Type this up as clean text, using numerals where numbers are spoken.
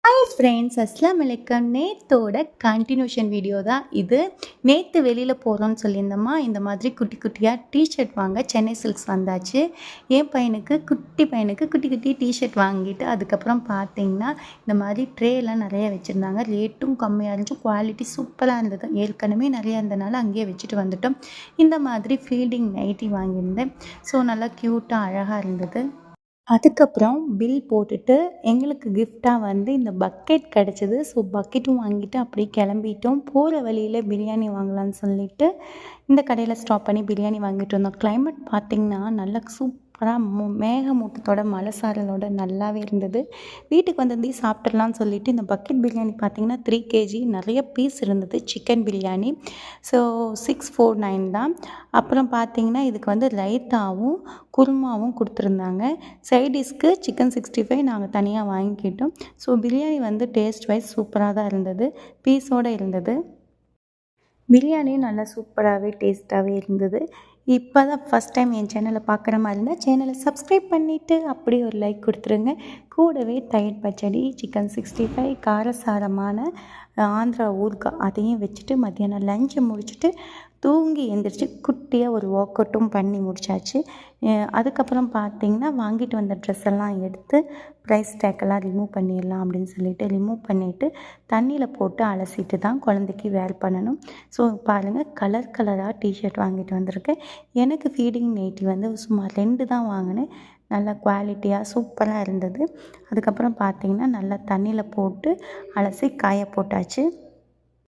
Hi friends, அஸ்ஸலாமு அலைக்கும். நேத்தோட continuation video தான் இது. நேற்று வெளியில் போகிறோன்னு சொல்லியிருந்தோமா, இந்த மாதிரி குட்டி குட்டியாக டிஷர்ட் வாங்க சென்னை சில்க்ஸ் வந்தாச்சு. என் பையனுக்கு குட்டி பையனுக்கு குட்டி குட்டி டிஷர்ட் வாங்கிட்டு அதுக்கப்புறம் பார்த்தீங்கன்னா இந்த மாதிரி ட்ரேலாம் நிறைய வச்சுருந்தாங்க. ரேட்டும் கம்மியாக இருந்துச்சு, குவாலிட்டி சூப்பராக இருந்தது. ஏற்கனவே நிறையா இருந்தனால அங்கேயே வச்சுட்டு வந்துட்டோம். இந்த மாதிரி ஃபீல்டிங் நைட்டி வாங்கியிருந்தேன். ஸோ நல்லா க்யூட்டாக அழகாக இருந்தது. அதுக்கப்புறம் பில் போட்டுட்டு எங்களுக்கு கிஃப்டாக வந்து இந்த பக்கெட் கிடச்சிது. ஸோ பக்கெட்டும் வாங்கிட்டு அப்படியே கிளம்பிட்டோம். போகிற வழியில் பிரியாணி வாங்கலாம்னு சொல்லிட்டு இந்த கடையில் ஸ்டாப் பண்ணி பிரியாணி வாங்கிட்டு வந்தோம். கிளைமேட் பார்த்திங்கன்னா நல்லா சூப்பராக மேகமூட்டத்தோட மழை சாரலோட நல்லாவே இருந்தது. வீட்டுக்கு வந்து சாப்பிட்றலான்னு சொல்லிட்டு இந்த பக்கெட் பிரியாணி பார்த்திங்கன்னா 3 கேஜி நிறைய பீஸ் இருந்தது. சிக்கன் பிரியாணி. ஸோ 649 தான். அப்புறம் பார்த்திங்கன்னா இதுக்கு வந்து ரைத்தாவும் குருமாவும் கொடுத்துருந்தாங்க. சைடிஷ்க்கு சிக்கன் 65 நாங்கள் தனியாக வாங்கிக்கிட்டோம். ஸோ பிரியாணி வந்து டேஸ்ட் வைஸ் சூப்பராக தான் இருந்தது. பீஸோடு இருந்தது. பிரியாணியும் நல்லா சூப்பராகவே டேஸ்ட்டாகவே இருந்தது. இப்போ தான் ஃபஸ்ட் டைம் என் சேனலை பார்க்குற மாதிரி இருந்தால் சேனலை சப்ஸ்கிரைப் பண்ணிவிட்டு அப்படியே ஒரு லைக் கொடுத்துருங்க. கூடவே தயிர் பச்சடி, சிக்கன் 65, காரசாரமான ஆந்திரா ஊறுகாய் அதையும் வச்சுட்டு மத்தியானம் லஞ்சை முடிச்சுட்டு தூங்கி எழுந்திரிச்சு குட்டியாக ஒரு ஒர்க் அவுட்டும் பண்ணி முடித்தாச்சு. அதுக்கப்புறம் பார்த்திங்கன்னா வாங்கிட்டு வந்த ட்ரெஸ் எல்லாம் எடுத்து ப்ரைஸ் டேக்கெல்லாம் ரிமூவ் பண்ணிடலாம் அப்படின்னு சொல்லிட்டு ரிமூவ் பண்ணிவிட்டு தண்ணியில் போட்டு அலசிட்டு தான் குழந்தைக்கு வேர் பண்ணணும். ஸோ பாருங்கள், கலர் கலராக டிஷர்ட் வாங்கிட்டு வந்திருக்கேன். எனக்கு ஃபீடிங் நைட்டி வந்து சுமார் 2 தான் வாங்கினேன். நல்லா குவாலிட்டியாக சூப்பராக இருந்தது. அதுக்கப்புறம் பார்த்திங்கன்னா நல்லா தண்ணியில் போட்டு அலசி காய போட்டாச்சு.